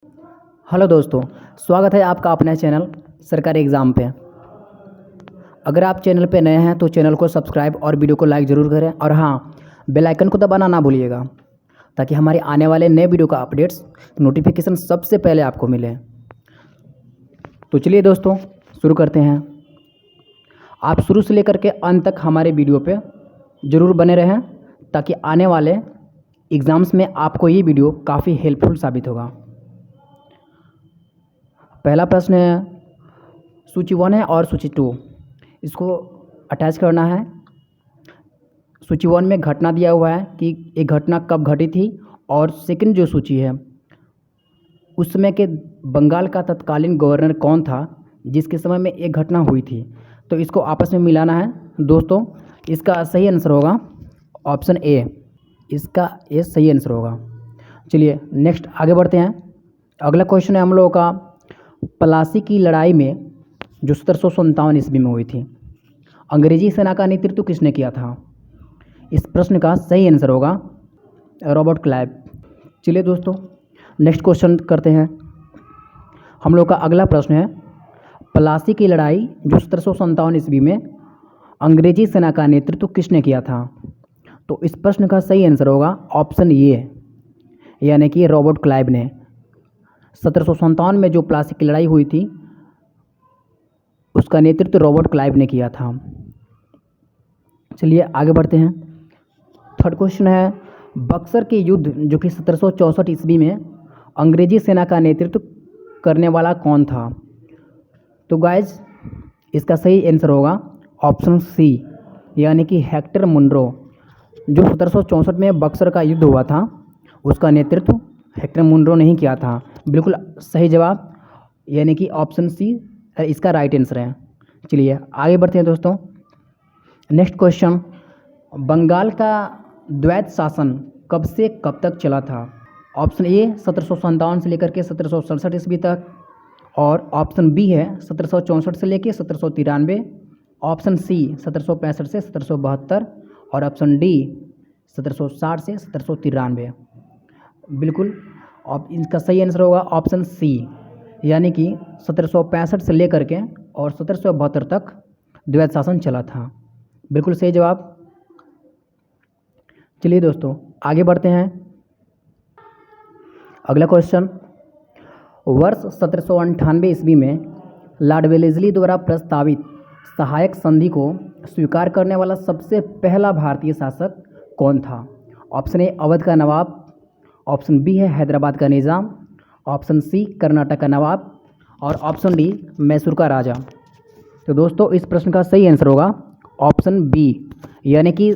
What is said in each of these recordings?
Hello दोस्तों, स्वागत है आपका अपने चैनल सरकारी एग्ज़ाम पे। अगर आप चैनल पे नए हैं तो चैनल को सब्सक्राइब और वीडियो को लाइक ज़रूर करें और हाँ, बेल आइकन को दबाना ना भूलिएगा ताकि हमारे आने वाले नए वीडियो का अपडेट्स नोटिफिकेशन सबसे पहले आपको मिले। तो चलिए दोस्तों, शुरू करते हैं। आप शुरू से लेकर के अंत तक हमारे वीडियो पे ज़रूर बने रहें ताकि आने वाले एग्ज़ाम्स में आपको ये वीडियो काफ़ी हेल्पफुल साबित होगा। पहला प्रश्न है, सूची 1 है और सूची 2, इसको अटैच करना है। सूची 1 में घटना दिया हुआ है कि एक घटना कब घटी थी, और सेकंड जो सूची है उस समय के बंगाल का तत्कालीन गवर्नर कौन था जिसके समय में एक घटना हुई थी। तो इसको आपस में मिलाना है दोस्तों। इसका सही आंसर होगा ऑप्शन ए, इसका ए सही आंसर होगा। चलिए नेक्स्ट आगे बढ़ते हैं। अगला क्वेश्चन है हम लोगों का, प्लासी की लड़ाई में जो 1757 ईस्वी में हुई थी, अंग्रेजी सेना का नेतृत्व किसने किया था। इस प्रश्न का सही आंसर होगा रॉबर्ट क्लाइव। चलिए दोस्तों नेक्स्ट क्वेश्चन करते हैं। हम लोग का अगला प्रश्न है, प्लासी की लड़ाई जो 1757 ईस्वी में अंग्रेजी सेना का नेतृत्व किसने किया था। तो इस प्रश्न का सही आंसर होगा ऑप्शन ए, यानी कि रॉबर्ट क्लाइव ने। 1757 में जो प्लासी की लड़ाई हुई थी उसका नेतृत्व रॉबर्ट क्लाइव ने किया था। चलिए आगे बढ़ते हैं। थर्ड क्वेश्चन है, बक्सर के युद्ध जो कि 1764 ईस्वी में अंग्रेजी सेना का नेतृत्व करने वाला कौन था। तो गाइज इसका सही आंसर होगा ऑप्शन सी, यानी कि हेक्टर मुनरो। जो 1764 में बक्सर का युद्ध हुआ था उसका नेतृत्व हेक्टर मुनरो ने ही किया था। बिल्कुल सही जवाब, यानी कि ऑप्शन सी इसका राइट आंसर है। चलिए आगे बढ़ते हैं दोस्तों। नेक्स्ट क्वेश्चन, बंगाल का द्वैत शासन कब से कब तक चला था। ऑप्शन ए 1757 से लेकर के 1767 ईस्वी तक, और ऑप्शन बी है 1764 से लेकर 1793, ऑप्शन सी 1765 से 1772, और ऑप्शन डी 1760 से 1793। बिल्कुल इनका सही आंसर होगा ऑप्शन सी, यानी कि 1765 से लेकर के और 1772 तक द्वैत शासन चला था। बिल्कुल सही जवाब। चलिए दोस्तों आगे बढ़ते हैं। अगला क्वेश्चन, वर्ष 1798 ईस्वी में लॉर्ड वेलेस्ली द्वारा प्रस्तावित सहायक संधि को स्वीकार करने वाला सबसे पहला भारतीय शासक कौन था। ऑप्शन ए अवध का नवाब, ऑप्शन बी है हैदराबाद का निज़ाम, ऑप्शन सी कर्नाटक का नवाब, और ऑप्शन डी मैसूर का राजा। तो दोस्तों इस प्रश्न का सही आंसर होगा ऑप्शन बी, यानी कि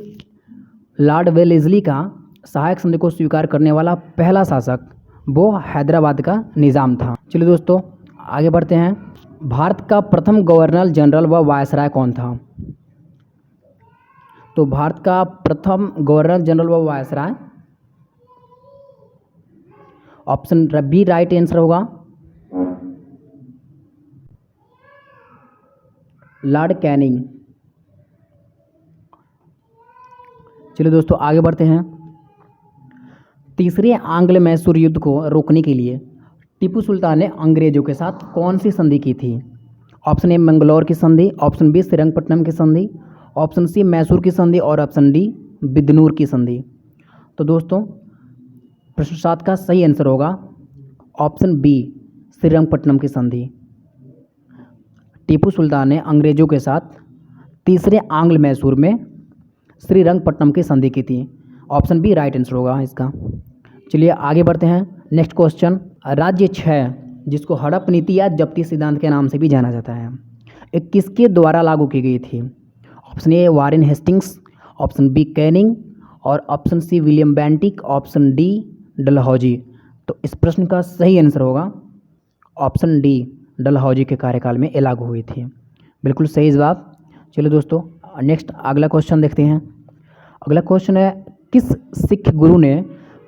लॉर्ड वेलेस्ली का सहायक संधि को स्वीकार करने वाला पहला शासक वो हैदराबाद का निज़ाम था। चलिए दोस्तों आगे बढ़ते हैं। भारत का प्रथम गवर्नर जनरल व वायसराय कौन था। तो भारत का प्रथम गवर्नर जनरल व viceroy option B right answer होगा लॉर्ड कैनिंग। चलिए दोस्तों आगे बढ़ते हैं। तीसरे आंग्ल मैसूर युद्ध को रोकने के लिए टीपू सुल्तान ने अंग्रेजों के साथ कौन सी संधि की थी। ऑप्शन ए मंगलौर की संधि, ऑप्शन बी श्रीरंगपट्टनम की संधि, ऑप्शन सी मैसूर की संधि, और ऑप्शन डी बिदनूर की संधि। तो दोस्तों प्रश्न 7 का सही आंसर होगा ऑप्शन बी श्रीरंगपट्टनम की संधि। टीपू सुल्तान ने अंग्रेजों के साथ तीसरे आंग्ल मैसूर में श्रीरंगपट्टनम की संधि की थी। ऑप्शन बी राइट आंसर होगा इसका। चलिए आगे बढ़ते हैं। नेक्स्ट क्वेश्चन, राज्य 6 जिसको हड़प नीति या जब्ती सिद्धांत के नाम से भी जाना जाता है, एक किसके द्वारा लागू की गई थी। Option A Warren Hastings, option B Canning, और option C William Bentinck, option D Dalhousie. तो इस प्रश्न का सही आंसर होगा ऑप्शन डी, डलहौजी के कार्यकाल में ये लागू हुई थी। बिल्कुल सही जवाब। चलिए दोस्तों नेक्स्ट अगला क्वेश्चन देखते हैं। अगला क्वेश्चन है, किस सिख गुरु ने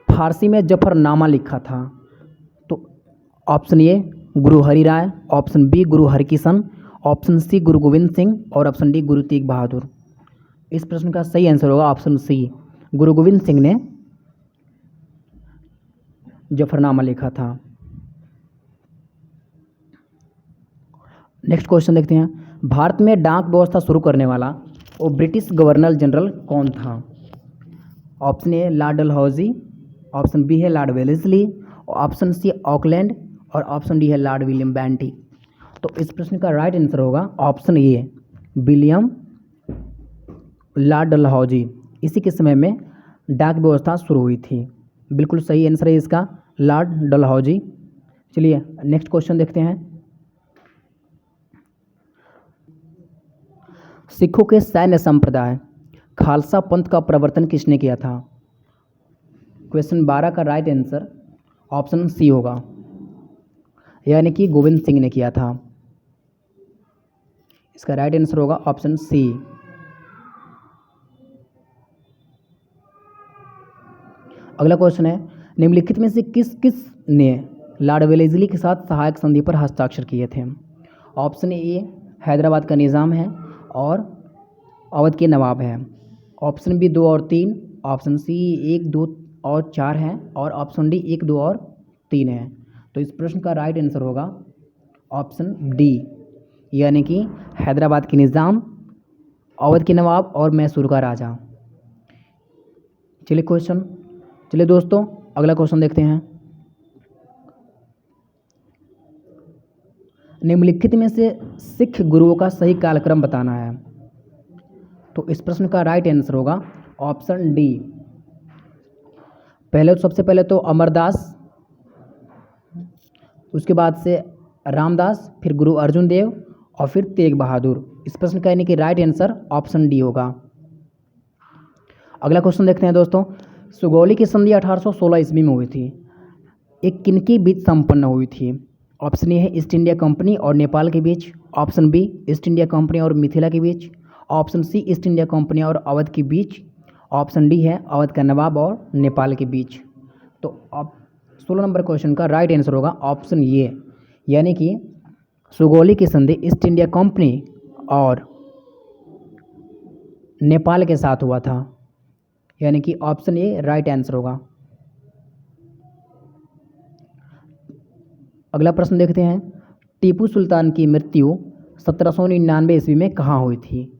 फारसी में जफरनामा लिखा था। तो option A Guru Hari Rai, option B Guru Harkishan, option C गुरु गोविंद सिंह, और ऑप्शन डी गुरु तेग बहादुर। इस प्रश्न का सही आंसर होगा ऑप्शन सी, गुरु गोविंद सिंह ने जफरनामा लिखा था। नेक्स्ट क्वेश्चन देखते हैं, भारत में डाक व्यवस्था शुरू करने वाला वो ब्रिटिश गवर्नर जनरल कौन था? Option A Lord Dalhousie, option B है Lord Wellesley, option C Auckland और ऑप्शन डी है लॉर्ड विलियम बेंटिक। तो इस प्रश्न का राइट आंसर होगा option A William Lord Dalhousie. इसी के समय में डाक व्यवस्था शुरू हुई थी। बिल्कुल सही आंसर है इसका लॉर्ड डलहौजी। चलिए नेक्स्ट क्वेश्चन देखते हैं, सिखों के सैन्य संप्रदाय खालसा पंथ का प्रवर्तन किसने किया था? क्वेश्चन 12 का राइट आंसर ऑप्शन सी होगा, यानी कि गोविंद सिंह ने किया था। इसका राइट आंसर होगा ऑप्शन सी। अगला क्वेश्चन है, निम्नलिखित में से किस किस ने लॉर्ड वेलेस्ली के साथ सहायक संधि पर हस्ताक्षर किए थे? ऑप्शन ए हैदराबाद का निज़ाम है और अवध के नवाब हैं, ऑप्शन बी 2 और 3, ऑप्शन सी 1, 2 और 4 हैं और ऑप्शन डी 1, 2 और 3 है। तो इस प्रश्न का राइट आंसर होगा ऑप्शन डी, यानी कि हैदराबाद के निज़ाम, अवध के नवाब और मैसूर का राजा। चलिए दोस्तों अगला क्वेश्चन देखते हैं, निम्नलिखित में से सिख गुरुओं का सही कालक्रम बताना है। तो इस प्रश्न का राइट आंसर होगा ऑप्शन डी। सबसे पहले तो अमरदास, उसके बाद से रामदास, फिर गुरु अर्जुन देव और फिर तेग बहादुर। इस प्रश्न का यानी कि राइट आंसर ऑप्शन डी होगा। अगला क्वेश्चन देखते हैं दोस्तों, सुगौली की संधि 1816 ईस्वी में हुई थी, एक किनके बीच संपन्न हुई थी? ऑप्शन ए है ईस्ट इंडिया कंपनी और नेपाल के बीच, option B East India Company और मिथिला के बीच, option C East India Company और अवध के बीच, ऑप्शन डी है अवध का नवाब और नेपाल के बीच। तो अब 16 नंबर क्वेश्चन का राइट आंसर होगा ऑप्शन ए, यानी कि सुगौली की संधि ईस्ट इंडिया कंपनी और नेपाल के साथ हुआ था, यानी कि ऑप्शन ए राइट आंसर होगा। अगला प्रश्न देखते हैं, टीपू सुल्तान की मृत्यु 1799 ईस्वी में कहाँ हुई थी?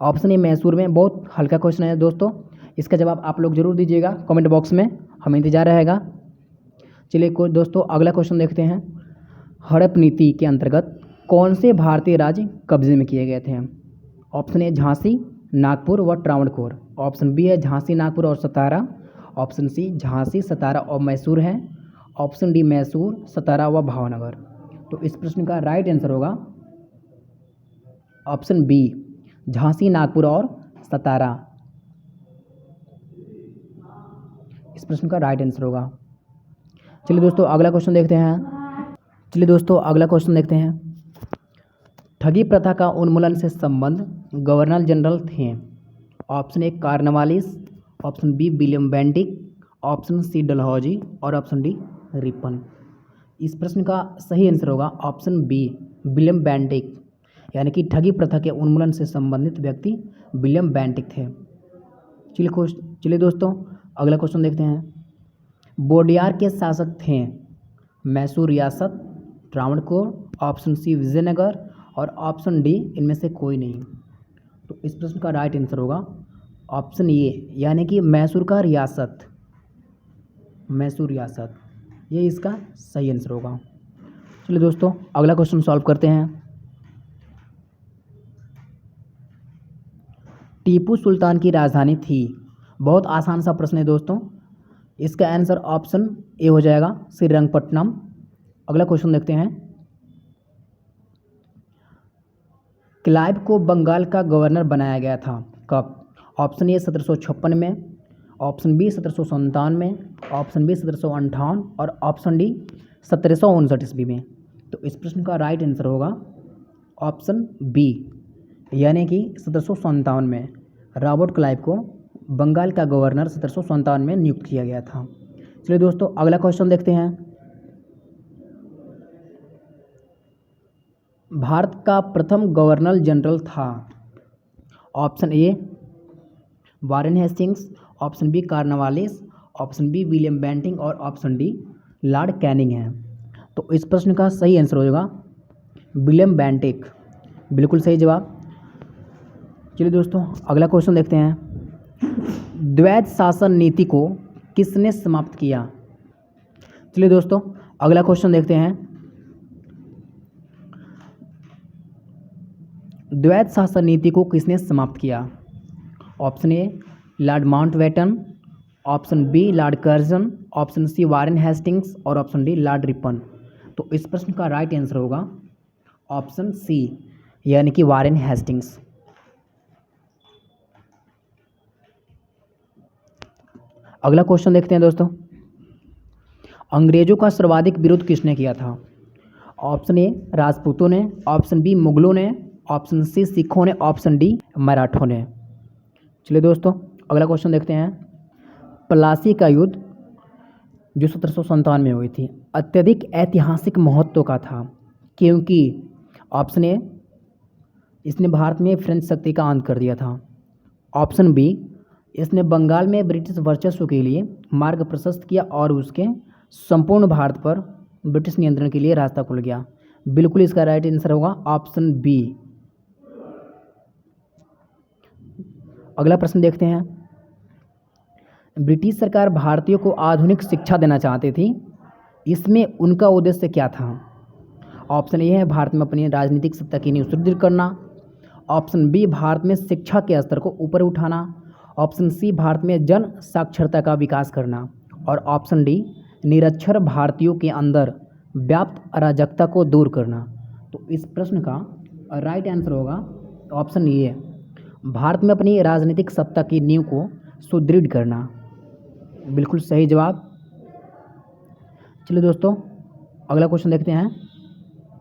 ऑप्शन ए मैसूर में। बहुत हल्का क्वेश्चन है दोस्तों, इसका जवाब आप लोग जरूर दीजिएगा कमेंट बॉक्स में, हमें इंतजार रहेगा। चलिए दोस्तों अगला क्वेश्चन देखते हैं, हड़प नीति के अंतर्गत कौन से भारतीय राज्य कब्जे में किए गए थे? ऑप्शन ए झांसी, नागपुर व त्रावणकोर, ऑप्शन बी है झांसी, नागपुर और सतारा, ऑप्शन सी झांसी, सतारा और मैसूर है, ऑप्शन डी मैसूर, सतारा व भावनगर। तो इस प्रश्न का राइट आंसर होगा ऑप्शन बी झांसी, नागपुर और सतारा। इस प्रश्न का राइट आंसर होगा। चलिए दोस्तों अगला क्वेश्चन देखते हैं, ठगी प्रथा का उन्मूलन से संबंध गवर्नर जनरल थे? Option A Cornwallis, option B William Bentinck, option C Dalhousie और ऑप्शन डी रिपन। इस प्रश्न का सही आंसर होगा ऑप्शन बी विलियम बेंटिक, यानी कि ठगी प्रथा के उन्मूलन से संबंधित व्यक्ति विलियम बेंटिक थे। चलिए दोस्तों अगला क्वेश्चन देखते हैं, बोडियार के शासक थे? मैसूर रियासत, त्रावणकोर, ऑप्शन सी विजयनगर और ऑप्शन डी इनमें से कोई नहीं। तो इस प्रश्न का राइट आंसर होगा ऑप्शन ए, यानी कि मैसूर का रियासत, मैसूर रियासत, ये इसका सही आंसर होगा। चलिए दोस्तों अगला क्वेश्चन सॉल्व करते हैं, टीपू सुल्तान की राजधानी थी? बहुत आसान सा प्रश्न है दोस्तों, इसका आंसर ऑप्शन ए हो जाएगा श्रीरंगपट्टनम। अगला क्वेश्चन देखते हैं, क्लाइव को बंगाल का गवर्नर बनाया गया था कब? ऑप्शन ए 1756 में, ऑप्शन बी 1757 में, ऑप्शन बी 1758 और ऑप्शन डी 1759 ईस्वी में। तो इस प्रश्न का राइट आंसर होगा ऑप्शन बी, यानी कि 1757 में रॉबर्ट क्लाइव को बंगाल का गवर्नर 1757 में नियुक्त किया गया था। चलिए दोस्तों अगला क्वेश्चन देखते हैं, भारत का प्रथम गवर्नर जनरल था? Option A Warren Hastings, option B Cornwallis, option B William Bentinck और ऑप्शन डी लॉर्ड कैनिंग है। तो इस प्रश्न का सही आंसर हो जाएगा विलियम बेंटिक, बिल्कुल सही जवाब। चलिए दोस्तों अगला क्वेश्चन देखते हैं। द्वैध शासन नीति को किसने समाप्त किया? चलिए दोस्तों अगला क्वेश्चन देखते हैं। द्वैध शासन नीति को किसने समाप्त किया? Option A Lord Mountbatten, option B Lord Curzon, option C Warren Hastings और ऑप्शन डी लॉर्ड रिपन। तो इस प्रश्न का राइट आंसर होगा ऑप्शन सी यानी कि वारेन हेस्टिंग्स। अगला क्वेश्चन देखते हैं दोस्तों। अंग्रेजों का सर्वाधिक विरोध किसने किया था? ऑप्शन ए राजपूतों ने, ऑप्शन बी मुगलों ने, ऑप्शन सी सिखों ने, ऑप्शन डी मराठों ने। चलिए दोस्तों अगला क्वेश्चन देखते हैं। प्लासी का युद्ध जो 1757 में हुई थी अत्यधिक ऐतिहासिक महत्व का था क्योंकि ऑप्शन ए इसने भारत में फ्रेंच शक्ति का अंत कर दिया था, ऑप्शन बी इसने बंगाल में ब्रिटिश वर्चस्व के लिए मार्ग प्रशस्त किया और उसके संपूर्ण भारत पर ब्रिटिश नियंत्रण के लिए रास्ता खुल गया। बिल्कुल इसका राइट आंसर होगा ऑप्शन बी। अगला प्रश्न देखते हैं। ब्रिटिश सरकार भारतीयों को आधुनिक शिक्षा देना चाहती थी, इसमें उनका उद्देश्य क्या था? ऑप्शन ए है भारत में अपनी राजनीतिक सत्ता की नींव सुदृढ़ करना, ऑप्शन बी भारत में शिक्षा के स्तर को ऊपर उठाना, ऑप्शन सी भारत में जन साक्षरता का विकास करना और ऑप्शन डी निरक्षर भारतीयों के अंदर व्याप्त अराजकता को दूर करना। तो इस प्रश्न का राइट आंसर होगा ऑप्शन ए भारत में अपनी राजनीतिक सत्ता की नींव को सुदृढ़ करना। बिल्कुल सही जवाब। चलिए दोस्तों अगला क्वेश्चन देखते हैं।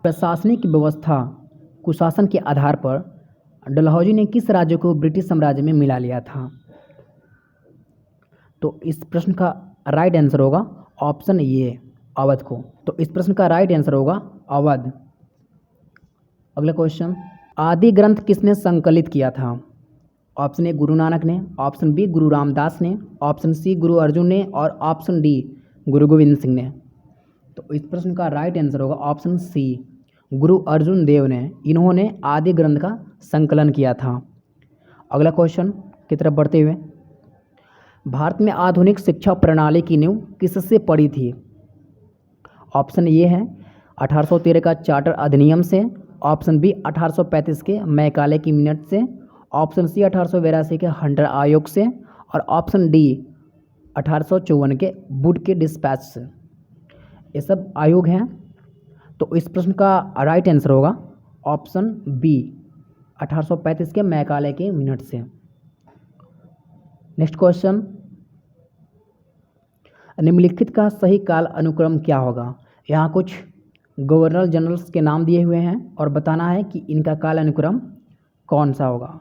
प्रशासनिक व्यवस्था कुशासन के आधार पर डलहौजी ने किस राज्य को ब्रिटिश साम्राज्य में मिला लिया था? तो इस प्रश्न का राइट आंसर होगा ऑप्शन ए अवध को। तो इस प्रश्न का राइट आंसर होगा अवध। अगला क्वेश्चन। आदि ग्रंथ किसने संकलित किया था? ऑप्शन ए गुरु नानक ने, ऑप्शन बी गुरु रामदास ने, ऑप्शन सी गुरु अर्जुन ने और ऑप्शन डी गुरु गोविंद सिंह ने। तो इस प्रश्न का राइट आंसर होगा ऑप्शन सी गुरु अर्जुन देव ने। इन्होंने आदि ग्रंथ का संकलन किया था। अगला क्वेश्चन की तरफ बढ़ते हुए। भारत में आधुनिक शिक्षा प्रणाली की नींव किससे पड़ी थी? ऑप्शन ए है 1813 का चार्टर अधिनियम से, ऑप्शन बी 1835 के मैकाले की मिनट से, ऑप्शन सी 1882 के हंटर आयोग से और ऑप्शन डी 1854 के वुड के डिस्पैच से। ये सब आयोग हैं। तो इस प्रश्न का राइट आंसर होगा ऑप्शन बी 1835 के मैकाले के मिनट से। Next question. निम्नलिखित का सही काल अनुक्रम क्या होगा? यहाँ कुछ गवर्नर जनरल्स के नाम दिए हुए हैं और बताना है कि इनका काल अनुक्रम कौन सा होगा।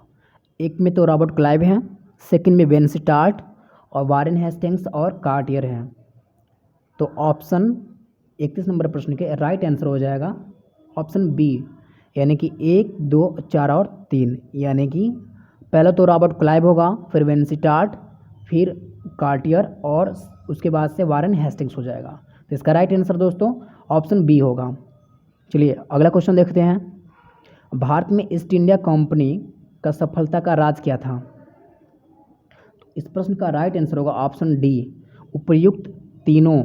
एक में तो रॉबर्ट क्लाइव हैं, सेकंड में वेनस्टार्ट और वारेन हेस्टिंग्स और कार्टियर हैं। तो ऑप्शन 31 नंबर प्रश्न के राइट आंसर हो जाएगा ऑप्शन बी यानी कि 1, 2, 4 और 3। यानी कि पहला तो रॉबर्ट क्लाइव होगा, फिर वेनस्टार्ट, फिर कार्टियर और उसके बाद से वारेन हेस्टिंग्स हो जाएगा। तो इसका राइट आंसर दोस्तों ऑप्शन बी होगा। चलिए अगला क्वेश्चन देखते हैं। भारत में ईस्ट इंडिया कंपनी का सफलता का राज क्या था? तो इस प्रश्न का राइट आंसर होगा ऑप्शन डी उपर्युक्त तीनों।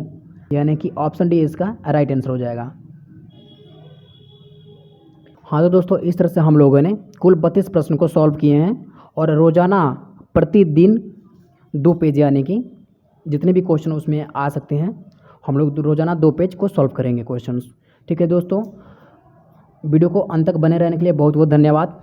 यानी कि ऑप्शन डी इसका राइट आंसर हो जाएगा। हाँ तो दोस्तों इस तरह से हम लोगों ने कुल 32 प्रश्न को सॉल्व किए हैं और रोजाना प्रतिदिन 2 पेज यानी कि जितने भी क्वेश्चन उसमें आ सकते हैं हम लोग रोजाना 2 पेज को सॉल्व करेंगे क्वेश्चंस। ठीक है दोस्तों, वीडियो को अंत तक बने रहने के लिए बहुत बहुत धन्यवाद।